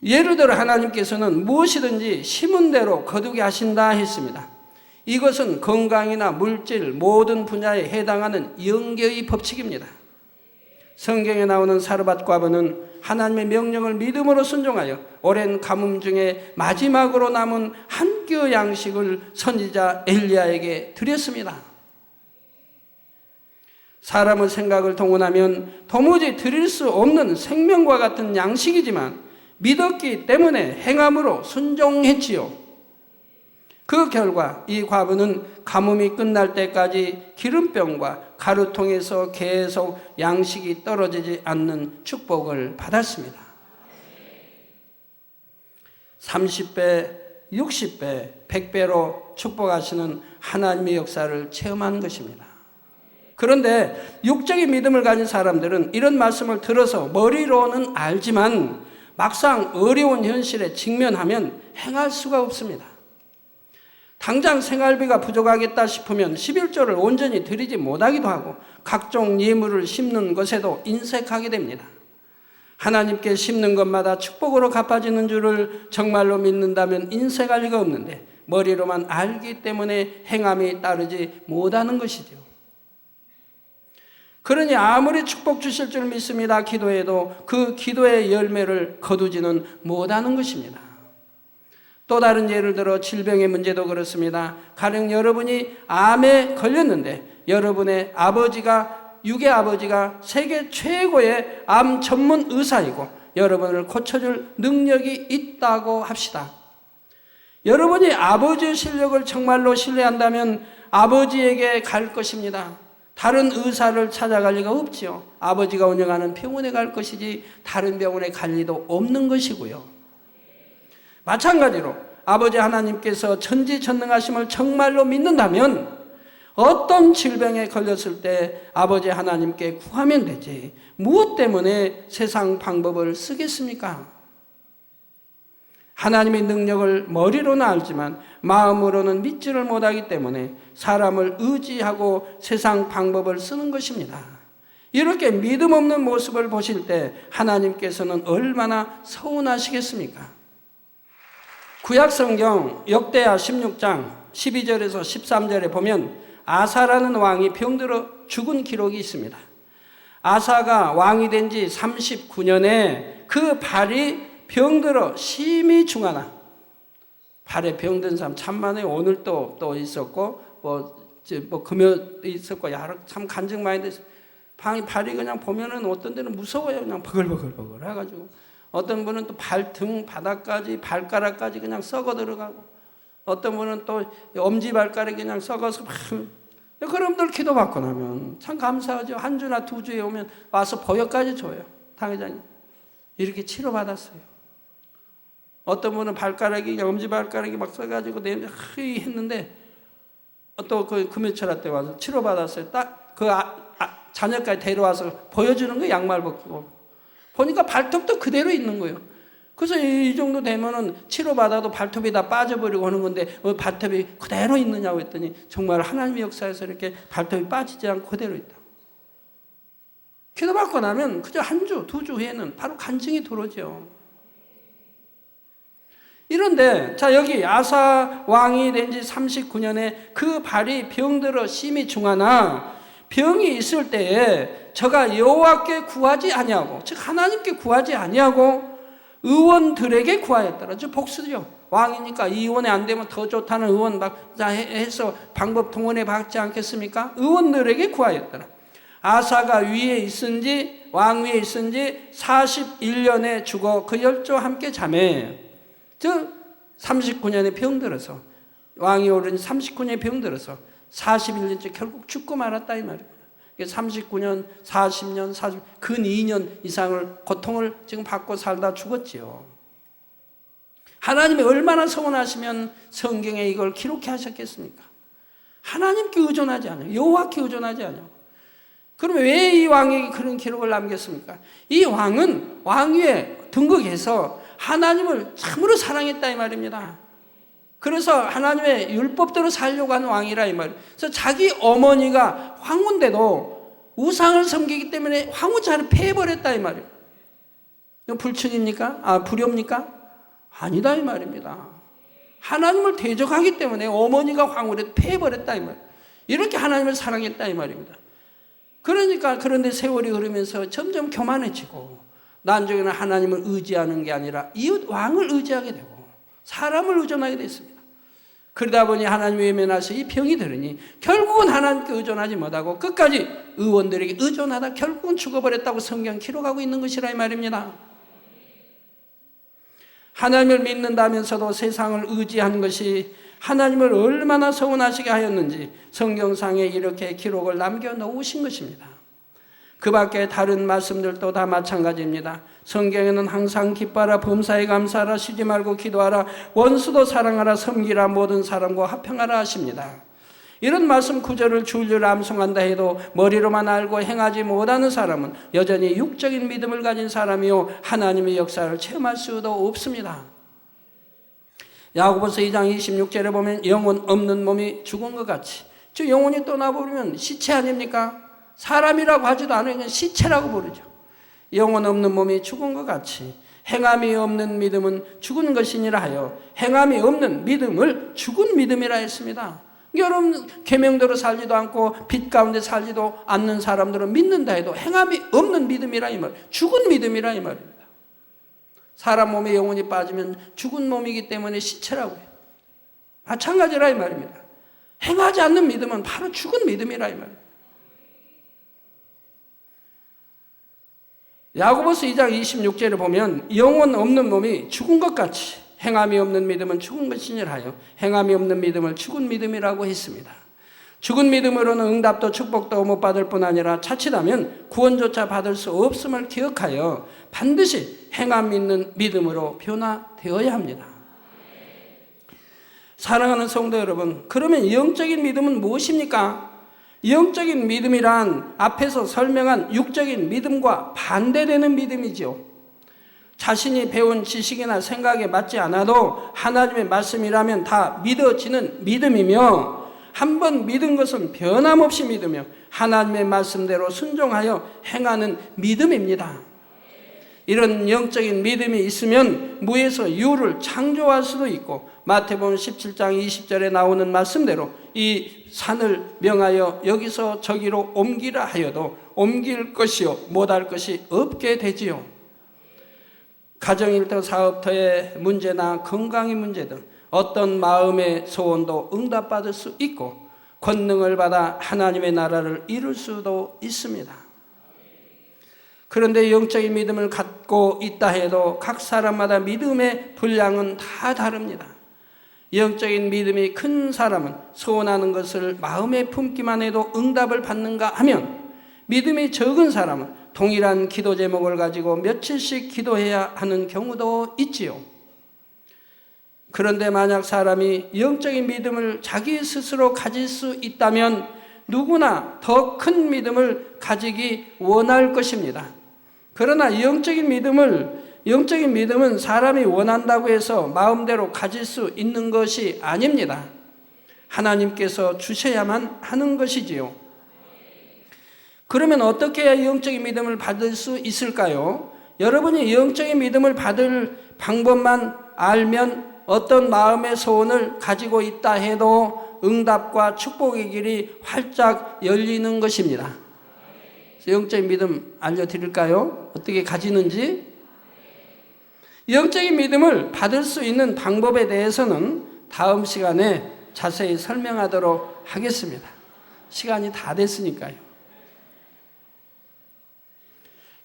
예를 들어 하나님께서는 무엇이든지 심은 대로 거두게 하신다 했습니다. 이것은 건강이나 물질 모든 분야에 해당하는 영계의 법칙입니다. 성경에 나오는 사르밧 과부는 하나님의 명령을 믿음으로 순종하여 오랜 가뭄 중에 마지막으로 남은 한 끼의 양식을 선지자 엘리야에게 드렸습니다. 사람의 생각을 동원하면 도무지 드릴 수 없는 생명과 같은 양식이지만 믿었기 때문에 행함으로 순종했지요. 그 결과 이 과부는 가뭄이 끝날 때까지 기름병과 가루통에서 계속 양식이 떨어지지 않는 축복을 받았습니다. 30배, 60배, 100배로 축복하시는 하나님의 역사를 체험한 것입니다. 그런데 육적인 믿음을 가진 사람들은 이런 말씀을 들어서 머리로는 알지만 막상 어려운 현실에 직면하면 행할 수가 없습니다. 당장 생활비가 부족하겠다 싶으면 11조를 온전히 드리지 못하기도 하고 각종 예물을 심는 것에도 인색하게 됩니다. 하나님께 심는 것마다 축복으로 갚아지는 줄을 정말로 믿는다면 인색할 리가 없는데 머리로만 알기 때문에 행함이 따르지 못하는 것이죠. 그러니 아무리 축복 주실 줄 믿습니다 기도해도 그 기도의 열매를 거두지는 못하는 것입니다. 또 다른 예를 들어 질병의 문제도 그렇습니다. 가령 여러분이 암에 걸렸는데 여러분의 아버지가 육의 아버지가 세계 최고의 암 전문 의사이고 여러분을 고쳐줄 능력이 있다고 합시다. 여러분이 아버지의 실력을 정말로 신뢰한다면 아버지에게 갈 것입니다. 다른 의사를 찾아갈 리가 없지요. 아버지가 운영하는 병원에 갈 것이지 다른 병원에 갈 리도 없는 것이고요. 마찬가지로 아버지 하나님께서 천지전능하심을 정말로 믿는다면 어떤 질병에 걸렸을 때 아버지 하나님께 구하면 되지 무엇 때문에 세상 방법을 쓰겠습니까? 하나님의 능력을 머리로는 알지만 마음으로는 믿지를 못하기 때문에 사람을 의지하고 세상 방법을 쓰는 것입니다. 이렇게 믿음 없는 모습을 보실 때 하나님께서는 얼마나 서운하시겠습니까? 구약성경 역대하 16장 12절에서 13절에 보면 아사라는 왕이 병들어 죽은 기록이 있습니다. 아사가 왕이 된 지 39년에 그 발이 병들어 심히 중하나, 발에 병든 사람 참 많아요. 오늘 또 있었고 금요 있었고 참 간증 많이 됐어요. 발이 그냥 보면은 어떤 데는 무서워요. 그냥 버글버글 해가지고 어떤 분은 또 발등 바닥까지 발가락까지 그냥 썩어 들어가고 어떤 분은 또 엄지발가락이 그냥 썩어서 막 그런 분들 기도받고 나면 참 감사하죠. 한 주나 두 주에 오면 와서 보여까지 줘요. 당회장님 이렇게 치료받았어요. 어떤 분은 발가락이 엄지발가락이 막 썩어가지고 했는데 또 그 금요철화 때 와서 치료받았어요. 딱 그 자녀까지 데려와서 보여주는 거 양말 벗기고 보니까 발톱도 그대로 있는 거예요. 그래서 이 정도 되면은 치료받아도 발톱이 다 빠져버리고 하는 건데 왜 발톱이 그대로 있느냐고 했더니 정말 하나님의 역사에서 이렇게 발톱이 빠지지 않고 그대로 있다. 기도받고 나면 그저 한 주, 두 주 후에는 바로 간증이 들어오죠. 이런데 자 여기 아사 왕이 된 지 39년에 그 발이 병들어 심히 중하나 병이 있을 때에 저가 여호와께 구하지 아니하고 즉 하나님께 구하지 아니하고 의원들에게 구하였더라. 즉 복수죠. 왕이니까 이 의원에 안 되면 더 좋다는 의원 막 해서 방법 동원해 받지 않겠습니까? 의원들에게 구하였더라. 아사가 위에 있은지 왕 위에 있은지 41년에 죽어 그 열조 함께 잠에 즉 39년에 병들어서 왕이 오른 39년에 병들어서 41년째 결국 죽고 말았다 이 말입니다. 39년, 40년, 40, 근 2년 이상을 고통을 지금 받고 살다 죽었지요. 하나님이 얼마나 서운하시면 성경에 이걸 기록해 하셨겠습니까? 하나님께 의존하지 않아요. 여호와께 의존하지 않아요. 그럼 왜 이 왕에게 그런 기록을 남겼습니까? 이 왕은 왕위에 등극해서 하나님을 참으로 사랑했다 이 말입니다. 그래서 하나님의 율법대로 살려고 하는 왕이라 이 말이에요. 그래서 자기 어머니가 황후인데도 우상을 섬기기 때문에 황후 자리를 패해버렸다 이 말이에요. 이거 불춘입니까? 불효입니까? 아니다 이 말입니다. 하나님을 대적하기 때문에 어머니가 황후를 패해버렸다 이 말이에요. 이렇게 하나님을 사랑했다 이 말입니다. 그러니까 그런데 세월이 흐르면서 점점 교만해지고 나중에는 하나님을 의지하는 게 아니라 이웃 왕을 의지하게 되고 사람을 의존하게 됐습니다. 그러다 보니 하나님 외면하셔 이 병이 들으니 결국은 하나님께 의존하지 못하고 끝까지 의원들에게 의존하다 결국은 죽어버렸다고 성경 기록하고 있는 것이라 이 말입니다. 하나님을 믿는다면서도 세상을 의지하는 것이 하나님을 얼마나 서운하시게 하였는지 성경상에 이렇게 기록을 남겨놓으신 것입니다. 그 밖에 다른 말씀들도 다 마찬가지입니다. 성경에는 항상 기뻐하라, 범사에 감사하라, 쉬지 말고 기도하라, 원수도 사랑하라, 섬기라, 모든 사람과 화평하라 하십니다. 이런 말씀 구절을 줄줄 암송한다 해도 머리로만 알고 행하지 못하는 사람은 여전히 육적인 믿음을 가진 사람이요 하나님의 역사를 체험할 수도 없습니다. 야고보서 2장 26절에 보면 영혼 없는 몸이 죽은 것 같이, 저 영혼이 떠나버리면 시체 아닙니까? 사람이라고 하지도 않아요. 그냥 시체라고 부르죠. 영혼 없는 몸이 죽은 것 같이 행함이 없는 믿음은 죽은 것이니라 하여 행함이 없는 믿음을 죽은 믿음이라 했습니다. 여러분 계명대로 살지도 않고 빛 가운데 살지도 않는 사람들은 믿는다 해도 행함이 없는 믿음이라 이 말, 죽은 믿음이라 이 말입니다. 사람 몸에 영혼이 빠지면 죽은 몸이기 때문에 시체라고 해요. 마찬가지라 이 말입니다. 행하지 않는 믿음은 바로 죽은 믿음이라 이 말입니다. 야고보서 2장 26절에 보면 영혼 없는 몸이 죽은 것 같이 행함이 없는 믿음은 죽은 것이니라 하여 행함이 없는 믿음을 죽은 믿음이라고 했습니다. 죽은 믿음으로는 응답도 축복도 못 받을 뿐 아니라 자칫하면 구원조차 받을 수 없음을 기억하여 반드시 행함 있는 믿음으로 변화되어야 합니다. 사랑하는 성도 여러분, 그러면 영적인 믿음은 무엇입니까? 영적인 믿음이란 앞에서 설명한 육적인 믿음과 반대되는 믿음이죠. 자신이 배운 지식이나 생각에 맞지 않아도 하나님의 말씀이라면 다 믿어지는 믿음이며, 한번 믿은 것은 변함없이 믿으며 하나님의 말씀대로 순종하여 행하는 믿음입니다. 이런 영적인 믿음이 있으면 무에서 유를 창조할 수도 있고, 마태복음 17장 20절에 나오는 말씀대로 이 산을 명하여 여기서 저기로 옮기라 하여도 옮길 것이요 못할 것이 없게 되지요. 가정일터, 사업터의 문제나 건강의 문제 등 어떤 마음의 소원도 응답받을 수 있고 권능을 받아 하나님의 나라를 이룰 수도 있습니다. 그런데 영적인 믿음을 갖고 있다 해도 각 사람마다 믿음의 분량은 다 다릅니다. 영적인 믿음이 큰 사람은 소원하는 것을 마음에 품기만 해도 응답을 받는가 하면, 믿음이 적은 사람은 동일한 기도 제목을 가지고 며칠씩 기도해야 하는 경우도 있지요. 그런데 만약 사람이 영적인 믿음을 자기 스스로 가질 수 있다면 누구나 더 큰 믿음을 가지기 원할 것입니다. 그러나 영적인 믿음은 사람이 원한다고 해서 마음대로 가질 수 있는 것이 아닙니다. 하나님께서 주셔야만 하는 것이지요. 그러면 어떻게 해야 영적인 믿음을 받을 수 있을까요? 여러분이 영적인 믿음을 받을 방법만 알면 어떤 마음의 소원을 가지고 있다 해도 응답과 축복의 길이 활짝 열리는 것입니다. 영적인 믿음 알려드릴까요? 어떻게 가지는지? 영적인 믿음을 받을 수 있는 방법에 대해서는 다음 시간에 자세히 설명하도록 하겠습니다. 시간이 다 됐으니까요.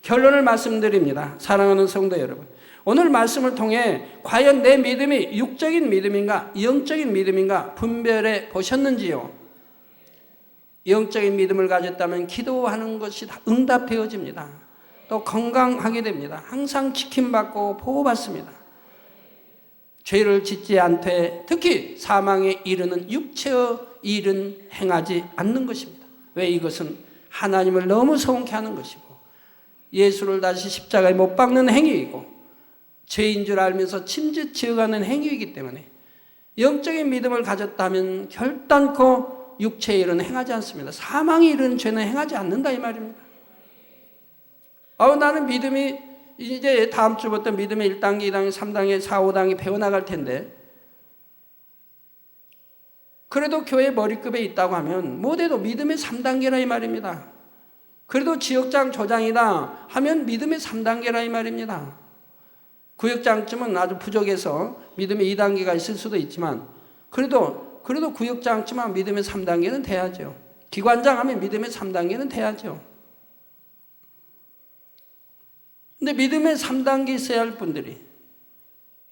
결론을 말씀드립니다. 사랑하는 성도 여러분, 오늘 말씀을 통해 과연 내 믿음이 육적인 믿음인가 영적인 믿음인가 분별해 보셨는지요? 영적인 믿음을 가졌다면 기도하는 것이 다 응답되어집니다. 또 건강하게 됩니다. 항상 지킴받고 보호받습니다. 죄를 짓지 않되 특히 사망에 이르는 육체의 일은 행하지 않는 것입니다. 왜? 이것은 하나님을 너무 서운케 하는 것이고 예수를 다시 십자가에 못 박는 행위이고 죄인 줄 알면서 침짓 지어가는 행위이기 때문에 영적인 믿음을 가졌다면 결단코 육체의 일은 행하지 않습니다. 사망에 이르는 죄는 행하지 않는다 이 말입니다. 나는 믿음이 이제 다음 주부터 믿음의 1단계, 2단계, 3단계, 4, 5단계 배워나갈 텐데 그래도 교회 머리급에 있다고 하면 못해도 믿음의 3단계라 이 말입니다. 그래도 지역장 조장이다 하면 믿음의 3단계라 이 말입니다. 구역장쯤은 아주 부족해서 믿음의 2단계가 있을 수도 있지만 그래도 구역장쯤은 믿음의 3단계는 돼야죠. 기관장 하면 믿음의 3단계는 돼야죠. 근데 믿음의 3단계 있어야 할 분들이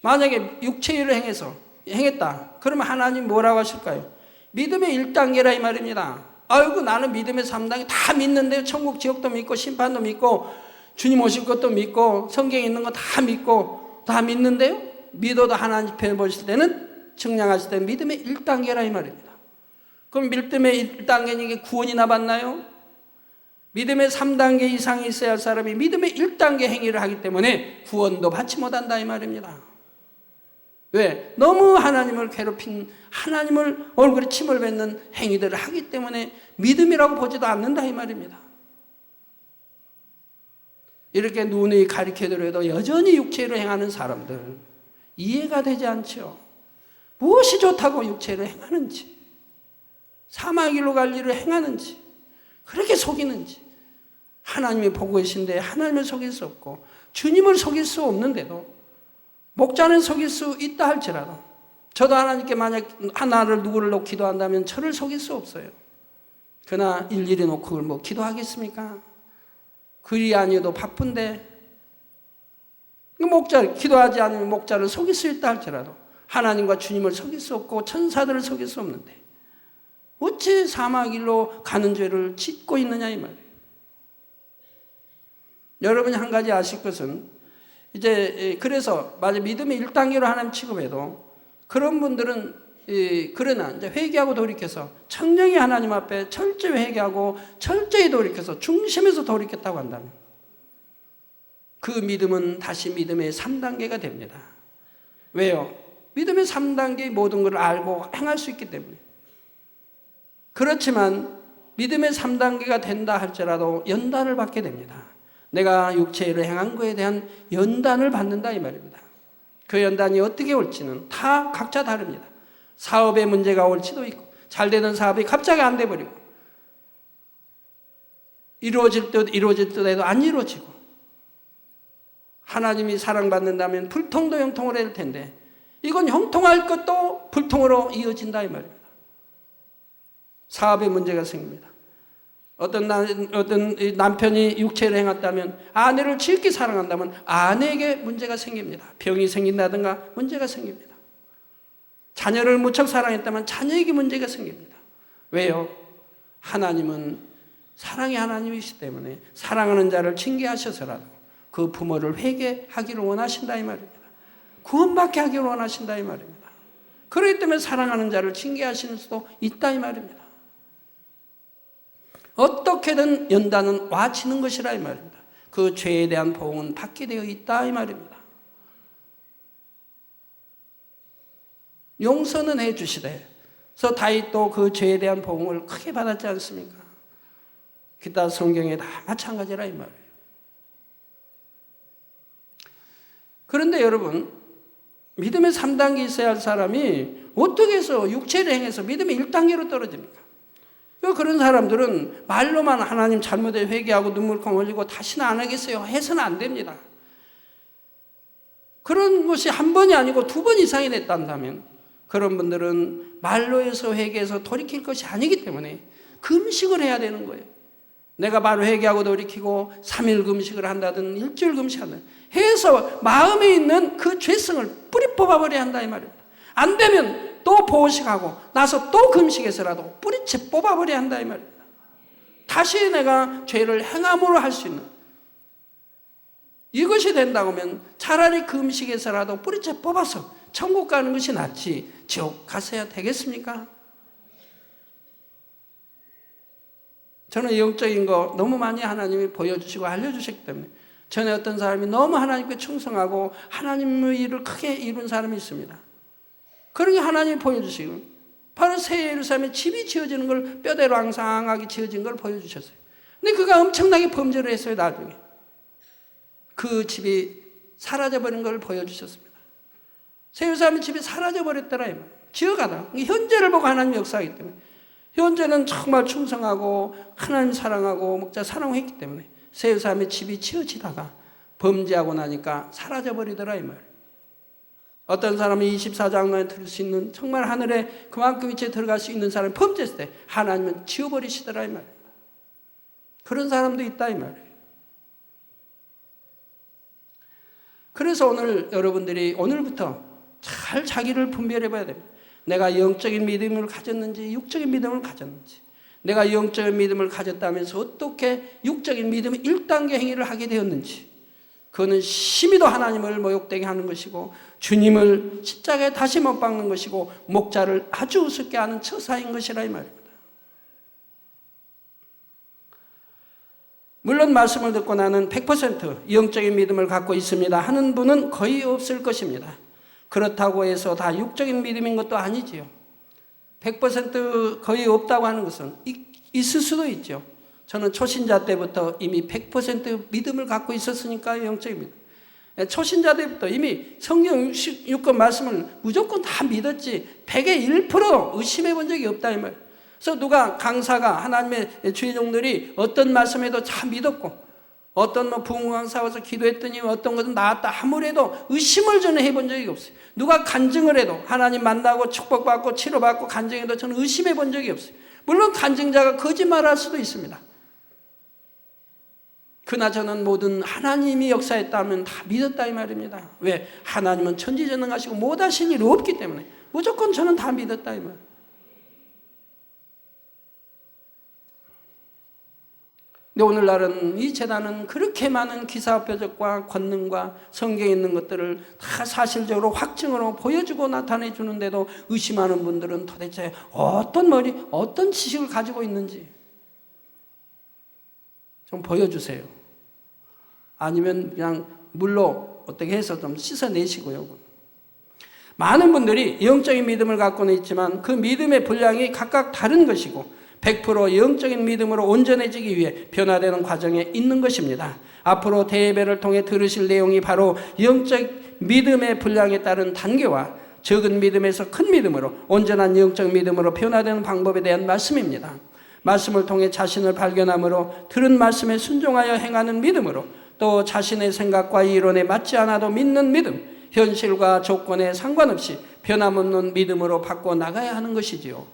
만약에 육체일을 행해서 행했다. 그러면 하나님 뭐라고 하실까요? 믿음의 1단계라 이 말입니다. 아이고 나는 믿음의 3단계 다 믿는데요. 천국 지옥도 믿고 심판도 믿고 주님 오실 것도 믿고 성경에 있는 거 다 믿고 다 믿는데요. 믿어도 하나님 편을 보실 때는 측량하실 때는 믿음의 1단계라 이 말입니다. 그럼 믿음의 1단계는 이게 구원이나 받나요? 믿음의 3단계 이상이 있어야 할 사람이 믿음의 1단계 행위를 하기 때문에 구원도 받지 못한다 이 말입니다. 왜? 너무 하나님을 괴롭힌, 하나님을 얼굴에 침을 뱉는 행위들을 하기 때문에 믿음이라고 보지도 않는다 이 말입니다. 이렇게 눈이 가리켜더라도 여전히 육체로 행하는 사람들 이해가 되지 않죠. 무엇이 좋다고 육체로 행하는지, 사마귀로 갈 일을 행하는지, 그렇게 속이는지, 하나님이 보고 계신데 하나님을 속일 수 없고 주님을 속일 수 없는데도 목자는 속일 수 있다 할지라도 저도 하나님께 만약 하나를 누구를 놓고 기도한다면 저를 속일 수 없어요. 그러나 일일이 놓고 그걸 뭐 기도하겠습니까? 그리 아니어도 바쁜데 목자 기도하지 않으면 목자를 속일 수 있다 할지라도 하나님과 주님을 속일 수 없고 천사들을 속일 수 없는데 어찌 사마귀로 가는 죄를 짓고 있느냐 이 말이에요. 여러분이 한 가지 아실 것은 이제 그래서 만약 믿음의 1단계로 하나님 취급해도 그런 분들은 그러나 이제 회개하고 돌이켜서 청정히 하나님 앞에 철저히 회개하고 철저히 돌이켜서 중심에서 돌이켰다고 한다면 그 믿음은 다시 믿음의 3단계가 됩니다. 왜요? 믿음의 3단계의 모든 것을 알고 행할 수 있기 때문에. 그렇지만 믿음의 3단계가 된다 할지라도 연단을 받게 됩니다. 내가 육체로 행한 것에 대한 연단을 받는다 이 말입니다. 그 연단이 어떻게 올지는 다 각자 다릅니다. 사업에 문제가 올지도 있고 잘 되는 사업이 갑자기 안 돼버리고 이루어질 듯 해도 안 이루어지고 하나님이 사랑받는다면 불통도 형통으로 될 텐데 이건 형통할 것도 불통으로 이어진다 이 말입니다. 사업에 문제가 생깁니다. 어떤 남편이 육체를 행했다면 아내를 지극히 사랑한다면 아내에게 문제가 생깁니다. 병이 생긴다든가 문제가 생깁니다. 자녀를 무척 사랑했다면 자녀에게 문제가 생깁니다. 왜요? 하나님은 사랑의 하나님이시기 때문에 사랑하는 자를 징계하셔서라도 그 부모를 회개하기를 원하신다 이 말입니다. 구원받게 하기를 원하신다 이 말입니다. 그렇기 때문에 사랑하는 자를 징계하시는 수도 있다 이 말입니다. 어떻게든 연단은 와치는 것이라 이 말입니다. 그 죄에 대한 보응은 받게 되어 있다 이 말입니다. 용서는 해 주시되 그래서 다윗도 그 죄에 대한 보응을 크게 받았지 않습니까? 기타 성경에 다 마찬가지라 이 말이에요. 그런데 여러분 믿음의 3단계 있어야 할 사람이 어떻게 해서 육체를 행해서 믿음의 1단계로 떨어집니까? 그런 사람들은 말로만 하나님 잘못에 회개하고 눈물콩 흘리고 다시는 안 하겠어요 해서는 안 됩니다. 그런 것이 한 번이 아니고 2번 이상이 됐다면 그런 분들은 말로 해서 회개해서 돌이킬 것이 아니기 때문에 금식을 해야 되는 거예요. 내가 바로 회개하고 돌이키고 3일 금식을 한다든 일주일 금식한다든 해서 마음에 있는 그 죄성을 뿌리 뽑아버려야 한다 이 말입니다. 안 되면 또 보호식하고 나서 또 금식해서라도 뿌리채 뽑아버려야 한다 이 말입니다. 다시 내가 죄를 행함으로 할 수 있는 이것이 된다고 하면 차라리 금식해서라도 뿌리채 뽑아서 천국 가는 것이 낫지 지옥 가서야 되겠습니까? 저는 영적인 거 너무 많이 하나님이 보여주시고 알려주셨기 때문에 전에 어떤 사람이 너무 하나님께 충성하고 하나님의 일을 크게 이룬 사람이 있습니다. 그런 게 하나님이 보여주시고 바로 새 예루살렘에 집이 지어지는 걸 뼈대로 앙상하게 지어진 걸 보여주셨어요. 근데 그가 엄청나게 범죄를 했어요. 나중에 그 집이 사라져버린 걸 보여주셨습니다. 새 예루살렘 집이 사라져버렸더라 이 말이에요. 지어가다 현재를 보고 하나님 역사하기 때문에 현재는 정말 충성하고 하나님 사랑하고 목자 사랑했기 때문에 새 예루살렘의 집이 지어지다가 범죄하고 나니까 사라져버리더라 이 말이에요. 어떤 사람은 24장로에 들을 수 있는 정말 하늘에 그만큼 위치에 들어갈 수 있는 사람이 범죄했을 때 하나님은 지워버리시더라 이 말입니다. 그런 사람도 있다 이 말이에요. 그래서 오늘 여러분들이 오늘부터 잘 자기를 분별해 봐야 됩니다. 내가 영적인 믿음을 가졌는지 육적인 믿음을 가졌는지, 내가 영적인 믿음을 가졌다면서 어떻게 육적인 믿음의 1단계 행위를 하게 되었는지, 그거는 심히도 하나님을 모욕되게 하는 것이고 주님을 십자가에 다시 못 박는 것이고 목자를 아주 우습게 하는 처사인 것이라 이 말입니다. 물론 말씀을 듣고 나는 100% 영적인 믿음을 갖고 있습니다 하는 분은 거의 없을 것입니다. 그렇다고 해서 다 육적인 믿음인 것도 아니지요. 100% 거의 없다고 하는 것은 있을 수도 있죠. 저는 초신자 때부터 이미 100% 믿음을 갖고 있었으니까 영적인 믿음. 초신자 때부터 이미 성경 66권 말씀을 무조건 다 믿었지 100에 1% 의심해 본 적이 없다 이 말. 그래서 누가 강사가 하나님의 주의 종들이 어떤 말씀에도 다 믿었고 어떤 부흥 강사 와서 기도했더니 어떤 것은 나았다 아무래도 의심을 저는 해본 적이 없어요. 누가 간증을 해도 하나님 만나고 축복받고 치료받고 간증해도 저는 의심해 본 적이 없어요. 물론 간증자가 거짓말할 수도 있습니다. 그러나 저는 모든 하나님이 역사했다면 다 믿었다 이 말입니다. 왜? 하나님은 천지전능하시고 못하신 일이 없기 때문에 무조건 저는 다 믿었다 이 말. 근데 오늘날은 이 재단은 그렇게 많은 기사표적과 권능과 성경에 있는 것들을 다 사실적으로 확증으로 보여주고 나타내 주는데도 의심하는 분들은 도대체 어떤 지식을 가지고 있는지 좀 보여주세요. 아니면 그냥 물로 어떻게 해서 좀 씻어내시고요. 많은 분들이 영적인 믿음을 갖고는 있지만 그 믿음의 분량이 각각 다른 것이고 100% 영적인 믿음으로 온전해지기 위해 변화되는 과정에 있는 것입니다. 앞으로 대예배를 통해 들으실 내용이 바로 영적 믿음의 분량에 따른 단계와 적은 믿음에서 큰 믿음으로 온전한 영적 믿음으로 변화되는 방법에 대한 말씀입니다. 말씀을 통해 자신을 발견함으로 들은 말씀에 순종하여 행하는 믿음으로 또 자신의 생각과 이론에 맞지 않아도 믿는 믿음, 현실과 조건에 상관없이 변함없는 믿음으로 바꿔 나가야 하는 것이지요.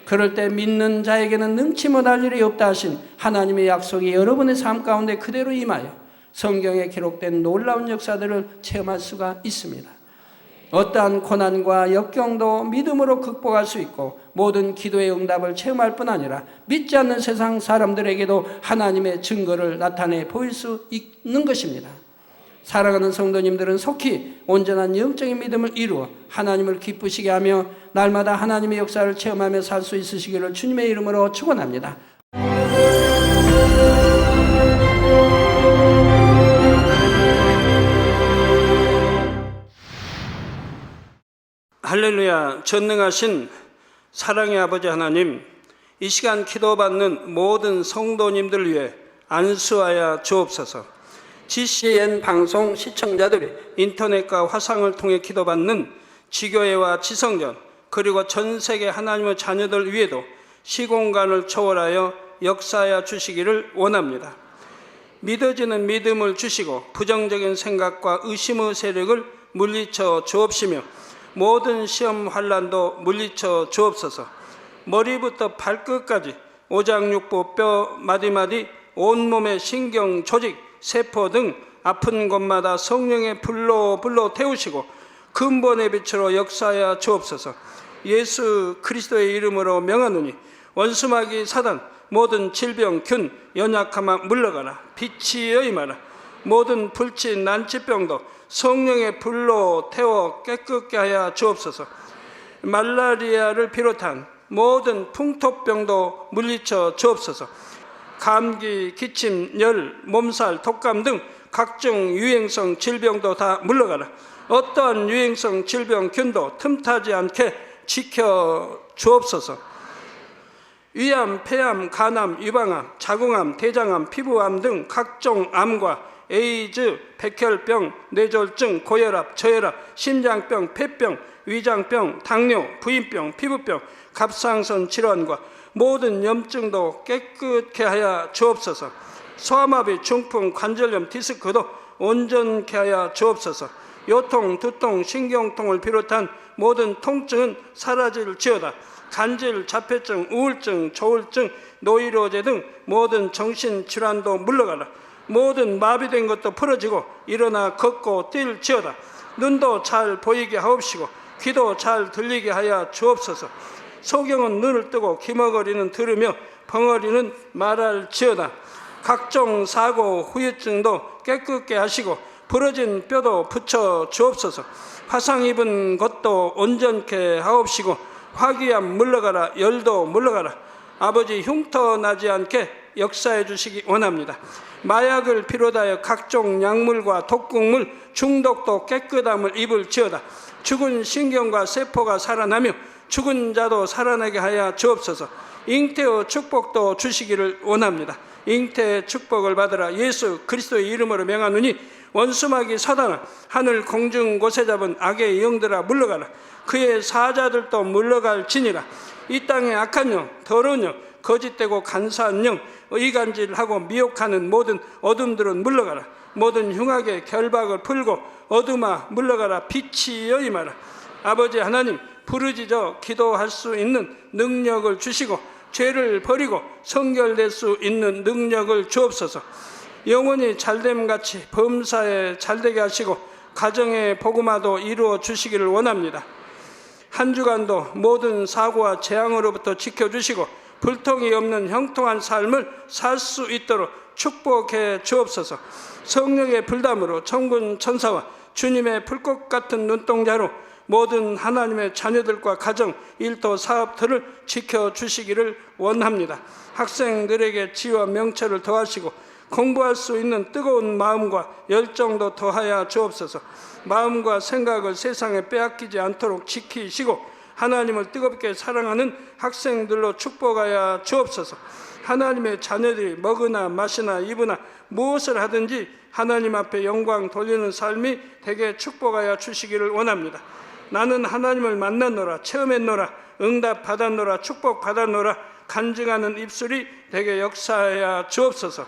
그럴 때 믿는 자에게는 능치 못할 일이 없다 하신 하나님의 약속이 여러분의 삶 가운데 그대로 임하여 성경에 기록된 놀라운 역사들을 체험할 수가 있습니다. 어떠한 고난과 역경도 믿음으로 극복할 수 있고 모든 기도의 응답을 체험할 뿐 아니라 믿지 않는 세상 사람들에게도 하나님의 증거를 나타내 보일 수 있는 것입니다. 사랑하는 성도님들은 속히 온전한 영적인 믿음을 이루어 하나님을 기쁘시게 하며 날마다 하나님의 역사를 체험하며 살 수 있으시기를 주님의 이름으로 축원합니다. 할렐루야. 전능하신 사랑의 아버지 하나님, 이 시간 기도받는 모든 성도님들을 위해 안수하여 주옵소서. GCN 방송 시청자들이 인터넷과 화상을 통해 기도받는 지교회와 지성전 그리고 전 세계 하나님의 자녀들 위에도 시공간을 초월하여 역사하여 주시기를 원합니다. 믿어지는 믿음을 주시고 부정적인 생각과 의심의 세력을 물리쳐 주옵시며 모든 시험 환난도 물리쳐 주옵소서. 머리부터 발끝까지 오장육부 뼈 마디마디 온몸의 신경 조직 세포 등 아픈 곳마다 성령의 불로 태우시고 근본의 빛으로 역사하여 주옵소서. 예수 그리스도의 이름으로 명하노니 원수마귀 사단 모든 질병 균 연약함아 물러가라. 빛이 여임하라. 모든 불치 난치병도 성령의 불로 태워 깨끗게 하여 주옵소서. 말라리아를 비롯한 모든 풍토병도 물리쳐 주옵소서. 감기, 기침, 열, 몸살, 독감 등 각종 유행성 질병도 다 물러가라. 어떠한 유행성 질병균도 틈타지 않게 지켜 주옵소서. 위암, 폐암, 간암, 유방암, 자궁암, 대장암, 피부암 등 각종 암과 에이즈, 백혈병, 뇌졸중, 고혈압, 저혈압, 심장병, 폐병, 위장병, 당뇨, 부인병, 피부병, 갑상선 질환과 모든 염증도 깨끗게 하여 주옵소서. 소아마비, 중풍, 관절염, 디스크도 온전케 하여 주옵소서. 요통, 두통, 신경통을 비롯한 모든 통증은 사라질지어다. 간질, 자폐증, 우울증, 조울증, 노이로제 등 모든 정신질환도 물러가라. 모든 마비된 것도 풀어지고 일어나 걷고 뛸지어다. 눈도 잘 보이게 하옵시고 귀도 잘 들리게 하여 주옵소서. 소경은 눈을 뜨고 기머거리는 들으며 벙어리는 말할지어다. 각종 사고 후유증도 깨끗게 하시고 부러진 뼈도 붙여 주옵소서. 화상 입은 것도 온전케 하옵시고 화기암 물러가라, 열도 물러가라. 아버지 흉터 나지 않게 역사해 주시기 원합니다. 마약을 비롯하여 각종 약물과 독극물 중독도 깨끗함을 입을지어다. 죽은 신경과 세포가 살아나며 죽은 자도 살아나게 하여 주옵소서. 잉태의 축복도 주시기를 원합니다. 잉태의 축복을 받으라. 예수 그리스도의 이름으로 명하노니 원수마귀 사단아, 하늘 공중 곳에 잡은 악의 영들아 물러가라. 그의 사자들도 물러갈지니라. 이 땅의 악한 영, 더러운 영, 거짓되고 간사한 영, 의간질하고 미혹하는 모든 어둠들은 물러가라. 모든 흉악의 결박을 풀고 어둠아 물러가라. 빛이여 임하라. 아버지 하나님, 부르짖어 기도할 수 있는 능력을 주시고 죄를 버리고 성결될 수 있는 능력을 주옵소서. 영혼이 잘됨같이 범사에 잘되게 하시고 가정의 복음화도 이루어 주시기를 원합니다. 한 주간도 모든 사고와 재앙으로부터 지켜주시고 불통이 없는 형통한 삶을 살 수 있도록 축복해 주옵소서. 성령의 불담으로 천군 천사와 주님의 불꽃 같은 눈동자로 모든 하나님의 자녀들과 가정, 일터, 사업들을 지켜주시기를 원합니다. 학생들에게 지혜와 명철을 더하시고 공부할 수 있는 뜨거운 마음과 열정도 더하여 주옵소서. 마음과 생각을 세상에 빼앗기지 않도록 지키시고 하나님을 뜨겁게 사랑하는 학생들로 축복하여 주옵소서. 하나님의 자녀들이 먹으나 마시나 입으나 무엇을 하든지 하나님 앞에 영광 돌리는 삶이 되게 축복하여 주시기를 원합니다. 나는 하나님을 만났노라, 체험했노라, 응답 받았노라, 축복 받았노라 간증하는 입술이 되게 역사하여 주옵소서.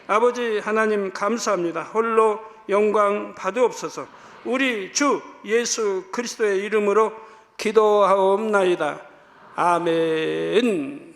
아버지 하나님 감사합니다. 홀로 영광 받으옵소서. 우리 주 예수 그리스도의 이름으로 기도하옵나이다. 아멘.